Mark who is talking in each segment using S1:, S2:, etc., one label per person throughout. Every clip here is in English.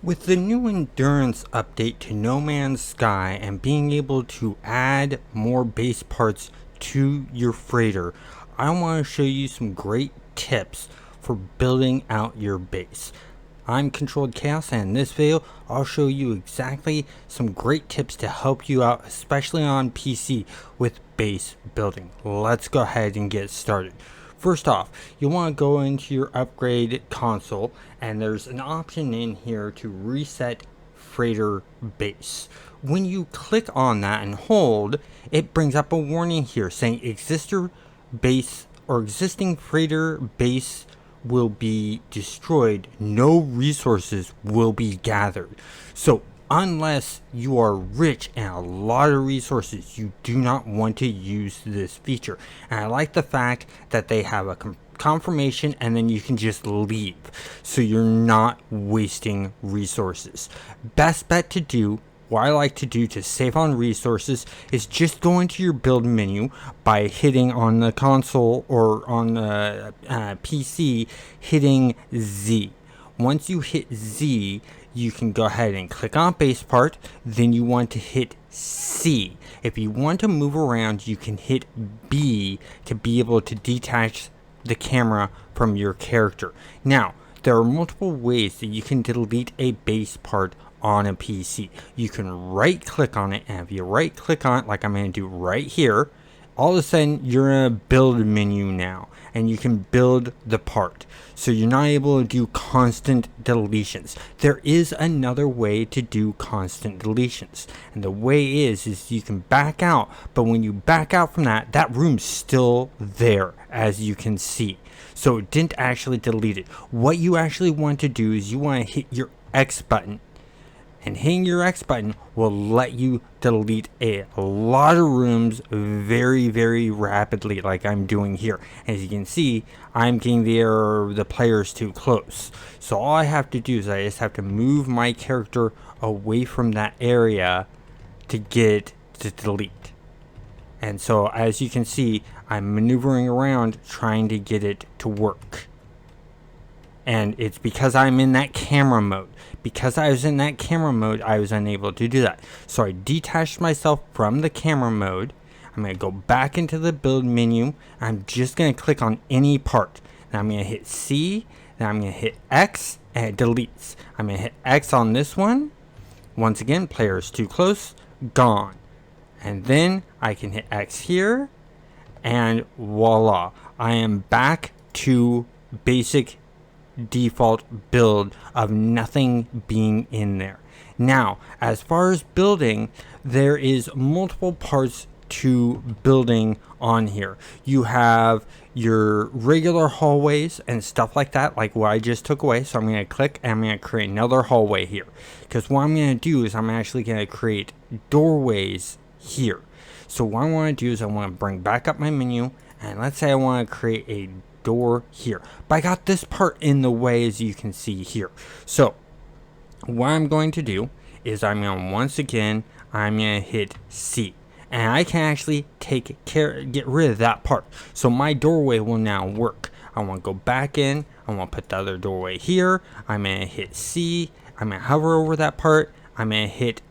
S1: With the new Endurance update to No Man's Sky and being able to add more base parts to your freighter, I want to show you some great tips for building out your base. I'm Controlled Chaos, and in this video I'll show you exactly some great tips to help you out, especially on PC with base building. Let's go ahead and get started. First off, you'll want to go into your upgrade console, and there's an option in here to reset freighter base. When you click on that and hold, it brings up a warning here saying existing base or existing freighter base will be destroyed. No resources will be gathered. So unless you are rich and a lot of resources, you do not want to use this feature. And I like the fact that they have a confirmation and then you can just leave, so you're not wasting resources. Best bet to do, what I like to do to save on resources, is just go into your build menu by hitting on the console or on the PC, hitting Z. Once you hit Z, you can go ahead and click on base part. Then you want to hit C. If you want to move around, you can hit B to be able to detach the camera from your character. Now, there are multiple ways that you can delete a base part on a PC. You can right click on it, and if you right click on it like I'm going to do right here, all of a sudden you're in a build menu now and you can build the part, so you're not able to do constant deletions. There is another way to do constant deletions, and the way is you can back out, but when you back out from that room's still there, as you can see, so it didn't actually delete it. What you actually want to do is you want to hit your X button, and hitting your X button will let you delete a lot of rooms very rapidly, like I'm doing here. As you can see, I'm getting the error, the player's too close. So all I have to do is I just have to move my character away from that area to get to delete. And so as you can see, I'm maneuvering around trying to get it to work. And it's because I'm in that camera mode. Because I was in that camera mode, I was unable to do that. So I detached myself from the camera mode. I'm going to go back into the build menu. I'm just going to click on any part. Then I'm going to hit C. Then I'm going to hit X, and it deletes. I'm going to hit X on this one. Once again, player is too close. Gone. And then I can hit X here. And voila. I am back to basic default build of nothing being in there. Now, as far as building, there is multiple parts to building on here. You have your regular hallways and stuff like that, like what I just took away. So I'm going to click and I'm going to create another hallway here, because what I'm going to do is I'm actually going to create doorways here. So what I want to do is I want to bring back up my menu, and let's say I want to create a door here, but I got this part in the way, as you can see here. So what I'm going to do is I'm going to once again hit C, and I can actually get rid of that part, so my doorway will now work. I want to go back in, I want to put the other doorway here. I'm going to hit C, I'm going to hover over that part, I'm going to hit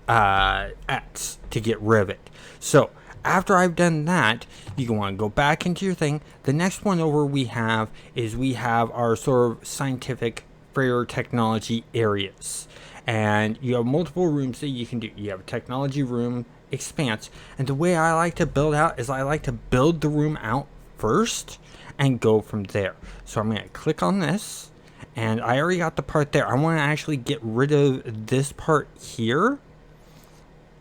S1: X to get rid of it. So after I've done that, you want to go back into your thing. The next one over we have our sort of scientific freighter technology areas. And you have multiple rooms that you can do. You have a technology room, expanse. And the way I like to build out is I like to build the room out first and go from there. So I'm going to click on this. And I already got the part there. I want to actually get rid of this part here.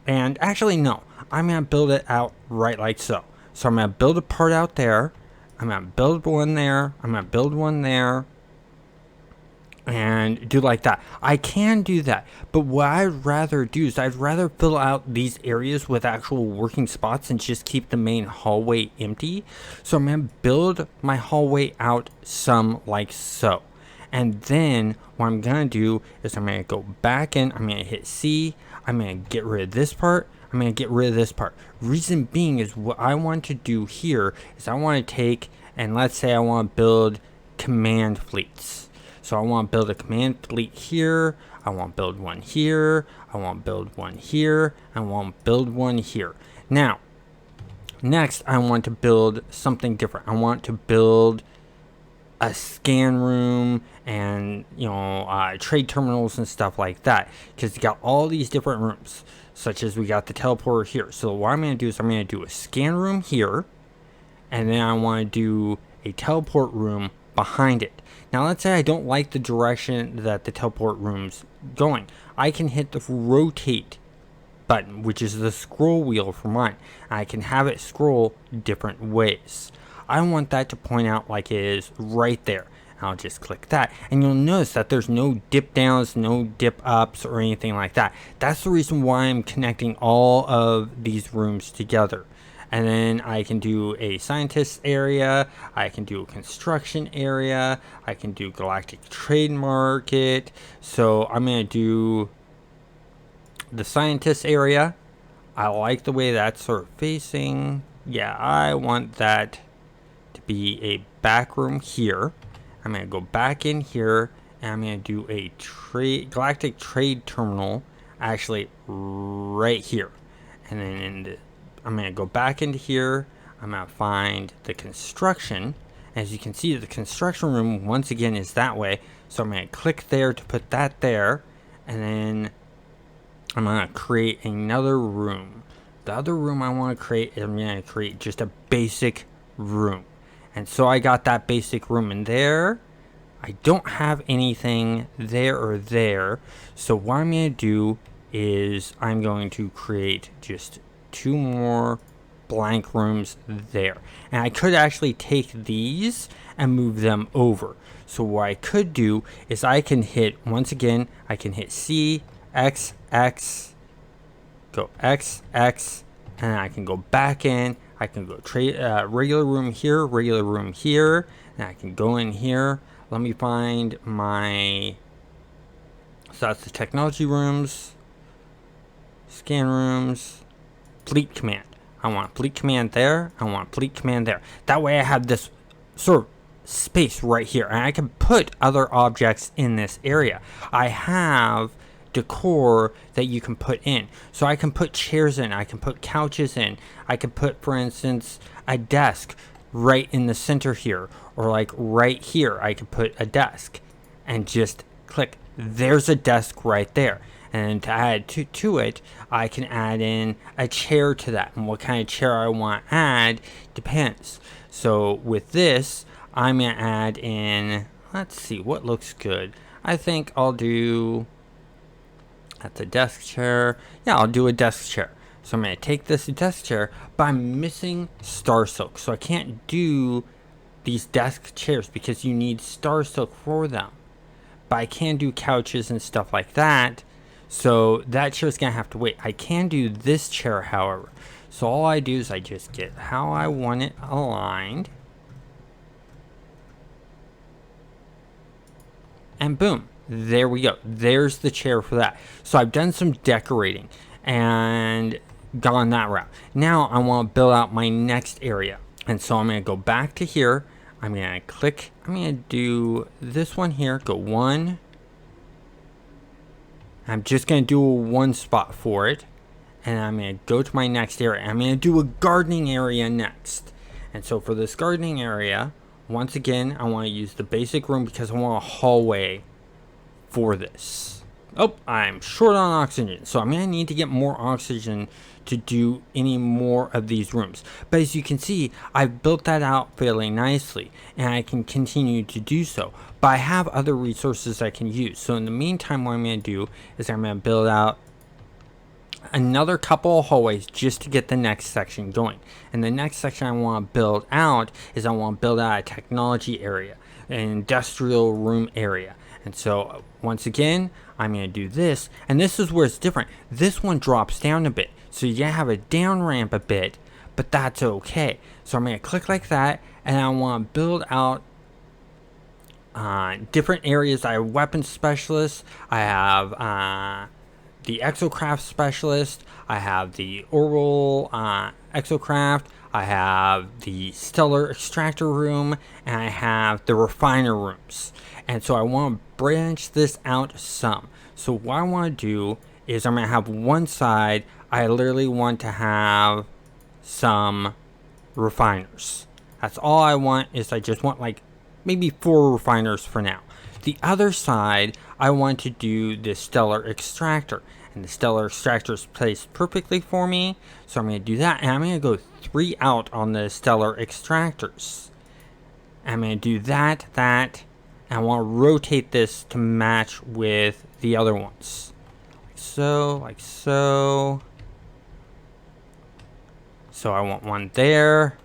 S1: And actually, no, I'm going to build it out right like so. So I'm going to build a part out there. I'm going to build one there. I'm going to build one there. And do like that. I can do that. But what I'd rather do is I'd rather fill out these areas with actual working spots and just keep the main hallway empty. So I'm going to build my hallway out some like so. And then what I'm going to do is I'm going to go back in. I'm going to hit C. I'm going to get rid of this part. I'm going to get rid of this part. Reason being is what I want to do here is I want to take, and let's say I want to build command fleets. So I want to build a command fleet here. I want to build one here, I want to build one here, I want to build one here. Now, next I want to build something different. I want to build a scan room and trade terminals and stuff like that, because you got all these different rooms, such as we got the teleporter here. So what I'm going to do is I'm going to do a scan room here, and then I want to do a teleport room behind it. Now let's say I don't like the direction that the teleport room's going. I can hit the rotate button, which is the scroll wheel for mine. I can have it scroll different ways. I want that to point out like it is right there. I'll just click that, and you'll notice that there's no dip downs, no dip ups, or anything like that. That's the reason why I'm connecting all of these rooms together. And then I can do a scientist area, I can do a construction area, I can do galactic trade market. So I'm going to do the scientist area. I like the way that's sort of facing. Yeah, I want that to be a back room here. I'm going to go back in here, and I'm going to do a galactic trade terminal actually right here. And then I'm going to go back into here. I'm going to find the construction. As you can see, the construction room once again is that way. So I'm going to click there to put that there, and then I'm going to create another room. The other room I want to create is I'm going to create just a basic room. And so I got that basic room in there. I don't have anything there or there. So what I'm going to do is I'm going to create just 2 more blank rooms there. And I could actually take these and move them over. So what I could do is I can hit, once again, I can hit C, X, X, go X, X, and I can go back in. I can go regular room here, and I can go in here. Let me find my, so that's the technology rooms, scan rooms, fleet command. I want fleet command there, I want fleet command there. That way I have this sort of space right here, and I can put other objects in this area. I have decor that you can put in. So I can put chairs in, I can put couches in, I can put, for instance, a desk right in the center here, or like right here I could put a desk and just click. There's a desk right there. And to add to it, I can add in a chair to that. And what kind of chair I want to add depends. So with this, I'm going to add in, let's see, what looks good. I think I'll do, that's a desk chair. Yeah, I'll do a desk chair. So I'm going to take this desk chair, but I'm missing star silk. So I can't do these desk chairs because you need star silk for them. But I can do couches and stuff like that. So that chair's going to have to wait. I can do this chair, however. So all I do is I just get how I want it aligned. And boom. There we go. There's the chair for that. So I've done some decorating and gone that route. Now I want to build out my next area. And so I'm going to go back to here. I'm going to click. I'm going to do this one here. Go 1. I'm just going to do a 1 spot for it. And I'm going to go to my next area. I'm going to do a gardening area next. And so for this gardening area, once again, I want to use the basic room because I want a hallway for this. Oh, I'm short on oxygen, so I'm going to need to get more oxygen to do any more of these rooms. But as you can see, I've built that out fairly nicely, and I can continue to do so. But I have other resources I can use. So in the meantime, what I'm going to do is I'm going to build out another couple of hallways just to get the next section going. And the next section I want to build out is I want to build out a technology area, an industrial room area. And so once again, I'm going to do this, and this is where it's different. This one drops down a bit, so you have a down ramp a bit, but that's okay. So I'm going to click like that, and I want to build out different areas. I have weapons specialists, I have the exocraft specialist, I have the oral exocraft, I have the stellar extractor room, and I have the refiner rooms. And so I want to branch this out some. So what I want to do is I'm going to have one side, I literally want to have some refiners. That's all I want, is I just want like maybe 4 refiners for now. The other side, I want to do the stellar extractor, and the stellar extractor is placed perfectly for me. So I'm going to do that, and I'm going to go 3 out on the stellar extractors. I'm going to do that, and I want to rotate this to match with the other ones. Like so, like so. So I want one there.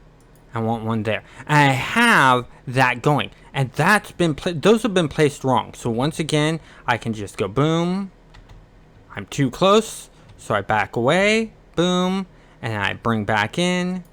S1: I want one there. And I have that going. And that's been those have been placed wrong. So once again, I can just go boom. I'm too close, so I back away, boom, and I bring back in.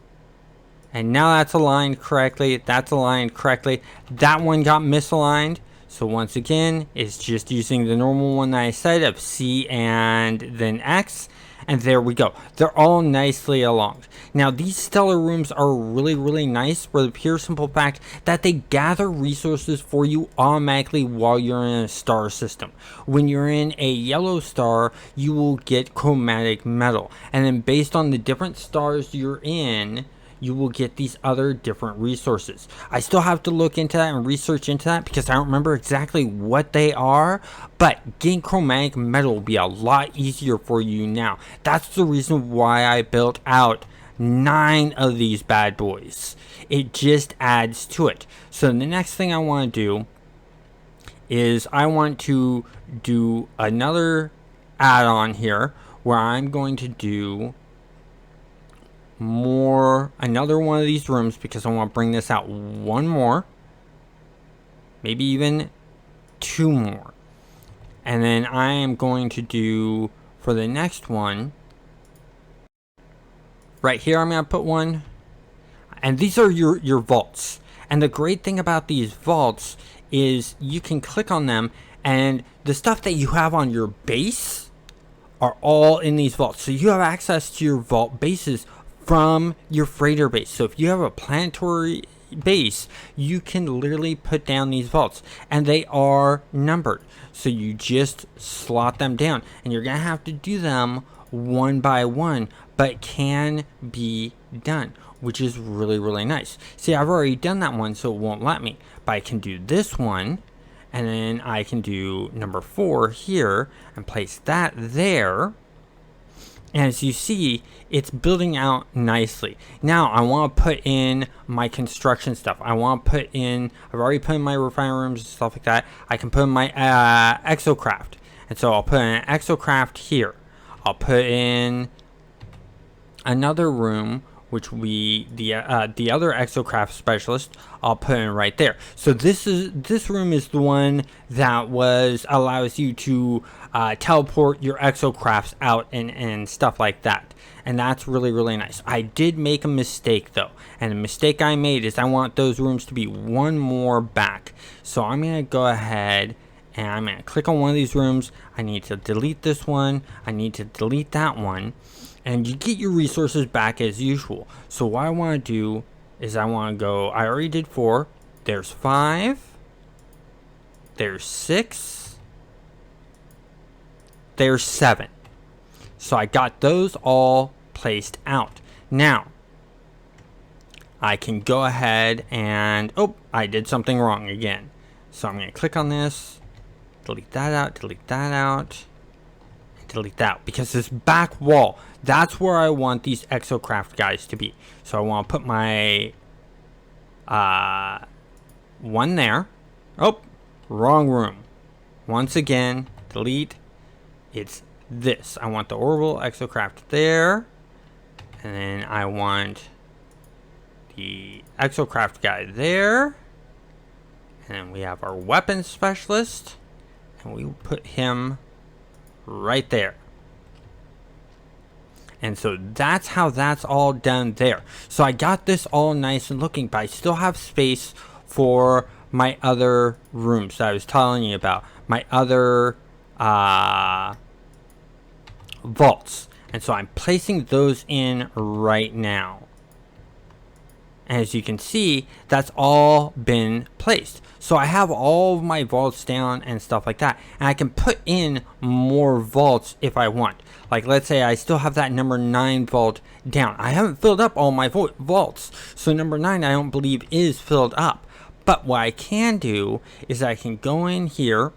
S1: And now that's aligned correctly. That's aligned correctly. That one got misaligned. So once again, it's just using the normal one that I said of C and then X. And there we go. They're all nicely aligned. Now, these stellar rooms are really, really nice for the pure simple fact that they gather resources for you automatically while you're in a star system. When you're in a yellow star, you will get chromatic metal. And then based on the different stars you're in, you will get these other different resources. I still have to look into that and research into that because I don't remember exactly what they are, but getting chromatic metal will be a lot easier for you now. That's the reason why I built out 9 of these bad boys. It just adds to it. So the next thing I want to do is I want to do another add-on here where I'm going to do another one of these rooms because I want to bring this out one more, maybe even 2 more, and then I am going to do for the next one right here, I'm going to put one, and these are your vaults. And the great thing about these vaults is you can click on them and the stuff that you have on your base are all in these vaults, so you have access to your vault bases from your freighter base. So if you have a planetary base, you can literally put down these vaults, and they are numbered. So you just slot them down, and you're gonna have to do them one by one, but it can be done, which is really, really nice. See, I've already done that one, so it won't let me, but I can do this one, and then I can do number 4 here and place that there. And as you see, it's building out nicely. Now I want to put in my construction stuff. I want to put in, I've already put in my refinery rooms and stuff like that. I can put in my exocraft. And so I'll put in an exocraft here. I'll put in another room, which the other exocraft specialist, I'll put in right there. So this room is the one that allows you to teleport your exocrafts out and stuff like that. And that's really, really nice. I did make a mistake though, and the mistake I made is I want those rooms to be one more back. So I'm gonna go ahead and I'm gonna click on one of these rooms. I need to delete this one. I need to delete that one. And you get your resources back as usual. So what I want to do is I want to go, I already did 4. There's 5. There's 6. There's 7. So I got those all placed out. Now, I can go ahead and, oh, I did something wrong again. So I'm going to click on this, delete that out, delete that, because this back wall, that's where I want these exocraft guys to be. So I want to put my one there. Oh, wrong room. Once again, delete. It's this. I want the orbital exocraft there, and then I want the exocraft guy there, and then we have our weapons specialist, and we put him right there. And so that's how that's all done there. So I got this all nice and looking, but I still have space for my other rooms that I was telling you about, my other vaults. And so I'm placing those in right now. And as you can see, that's all been placed. So I have all of my vaults down and stuff like that. And I can put in more vaults if I want. Like, let's say I still have that number 9 vault down. I haven't filled up all my vaults. So number 9, I don't believe, is filled up. But what I can do is I can go in here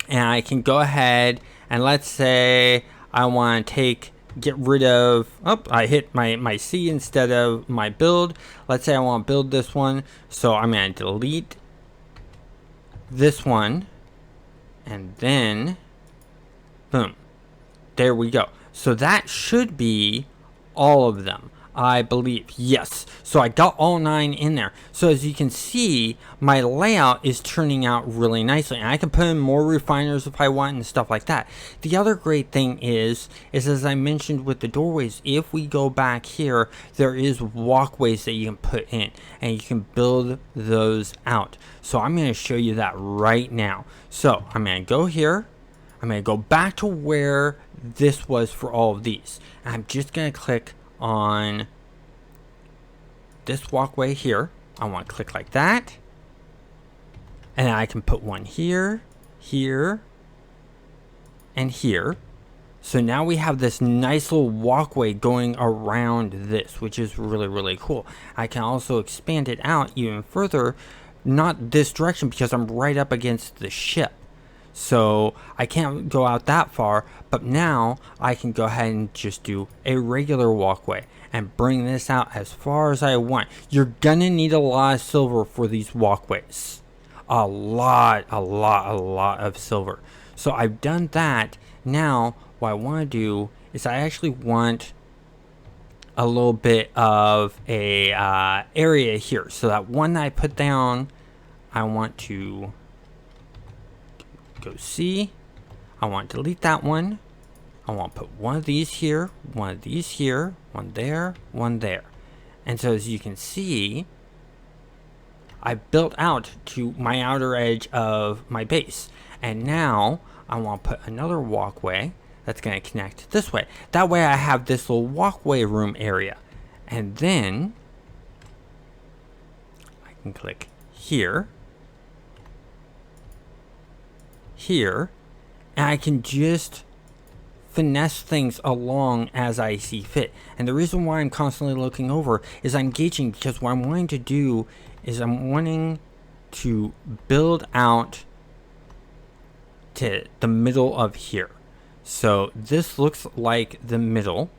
S1: and I can go ahead and let's say I want to get rid of, I hit my C instead of my build. Let's say I want to build this one. So I'm going to delete this one and then boom. There we go. So that should be all of them, I believe. Yes. So I got all 9 in there. So as you can see, my layout is turning out really nicely. And I can put in more refiners if I want and stuff like that. The other great thing is as I mentioned with the doorways, if we go back here, there is walkways that you can put in. And you can build those out. So I'm going to show you that right now. So I'm going to go here. I'm going to go back to where this was for all of these. And I'm just going to click on this walkway here. I want to click like that. And I can put one here, here, and here. So now we have this nice little walkway going around this, which is really, really cool. I can also expand it out even further, not this direction because I'm right up against the ship. So I can't go out that far, but now I can go ahead and just do a regular walkway and bring this out as far as I want. You're gonna need a lot of silver for these walkways. A lot of silver. So I've done that. Now what I want to do is I actually want a little bit of a area here. So that one that I put down, I want to go see. I want to delete that one. I want to put one of these here, one of these here, one there, one there. And so as you can see, I built out to my outer edge of my base. And now I want to put another walkway that's going to connect this way. That way I have this little walkway room area. And then I can click here, here, and I can just finesse things along as I see fit. And the reason why I'm constantly looking over is I'm gauging, because what I'm wanting to do is I'm wanting to build out to the middle of here. So this looks like the middle.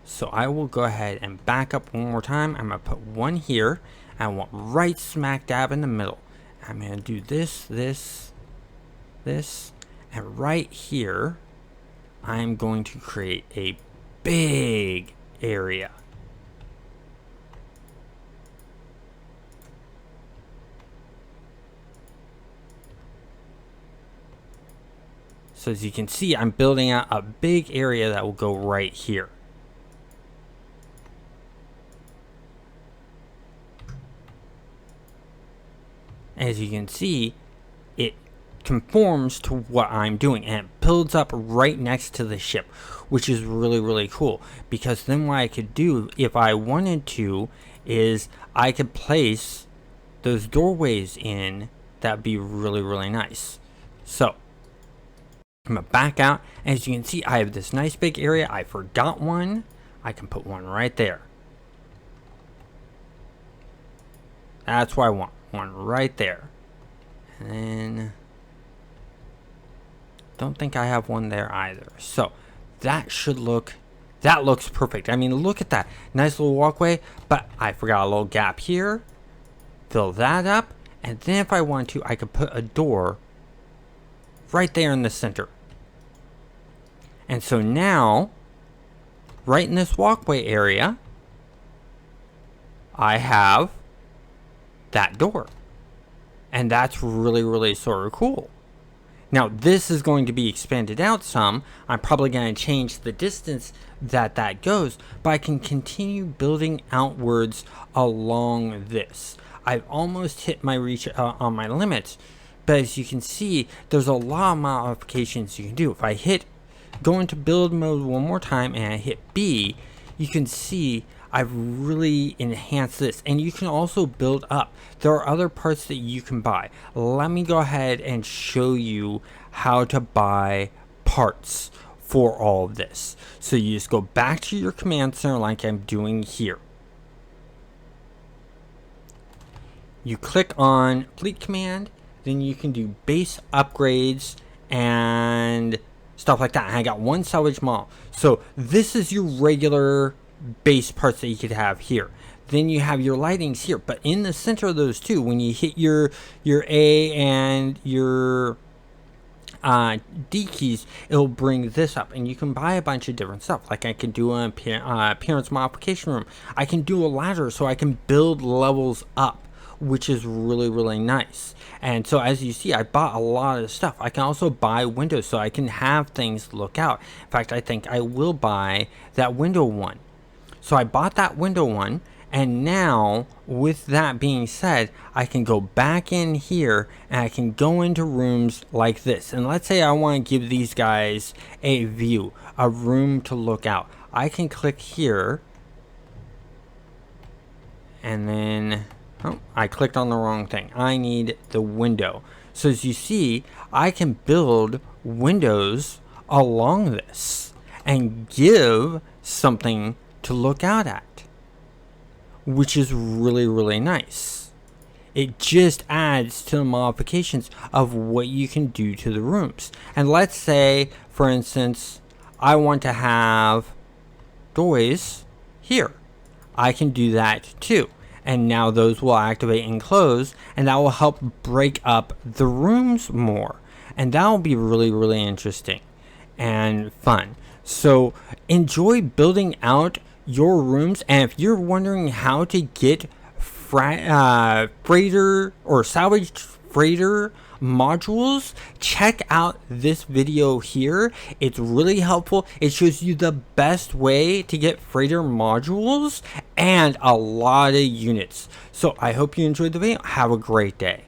S1: So I will go ahead and back up one more time. I'm going to put one here. I want right smack dab in the middle. I'm going to do this, and right here I'm going to create a big area. So as you can see, I'm building out a big area that will go right here. As you can see, it conforms to what I'm doing, and it builds up right next to the ship, which is really, really cool. Because then what I could do, if I wanted to, is I could place those doorways in. That'd be really, really nice. So I'm gonna back out. As you can see, I have this nice big area. I forgot one. I can put one right there. That's what I want. One right there. And then don't think I have one there either. So that looks perfect. I mean, look at that. Nice little walkway, but I forgot a little gap here. Fill that up. And then if I want to, I could put a door right there in the center. And so now, right in this walkway area, I have that door. And that's really, really sort of cool. Now this is going to be expanded out some. I'm probably going to change the distance that goes, but I can continue building outwards along this. I've almost hit my reach on my limits, but as you can see, there's a lot of modifications you can do. If I go into build mode one more time and I hit B, you can see I've really enhanced this, and you can also build up. There are other parts that you can buy. Let me go ahead and show you how to buy parts for all of this. So you just go back to your command center like I'm doing here. You click on fleet command, then you can do base upgrades and stuff like that. And I got one salvage model. So this is your regular base parts that you could have here. Then you have your lightings here, but in the center of those two, when you hit your A and your D keys, it'll bring this up, and you can buy a bunch of different stuff. Like I can do an appearance modification room. I can do a ladder so I can build levels up, which is really nice. And so as you see, I bought a lot of stuff. I can also buy windows so I can have things look out. In fact, I think I will buy that window one. So I bought that window one, and now with that being said, I can go back in here and I can go into rooms like this. And let's say I want to give these guys a view, a room to look out. I can click here, and then oh, I clicked on the wrong thing. I need the window. So as you see, I can build windows along this and give something to look out at, which is really nice. It just adds to the modifications of what you can do to the rooms. And let's say, for instance, I want to have doorways here. I can do that too. And now those will activate and close, and that will help break up the rooms more. And that will be really interesting and fun. So enjoy building out your rooms, and if you're wondering how to get freighter or salvaged freighter modules, check out this video here. It's really helpful. It shows you the best way to get freighter modules and a lot of units. So I hope you enjoyed the video. Have a great day.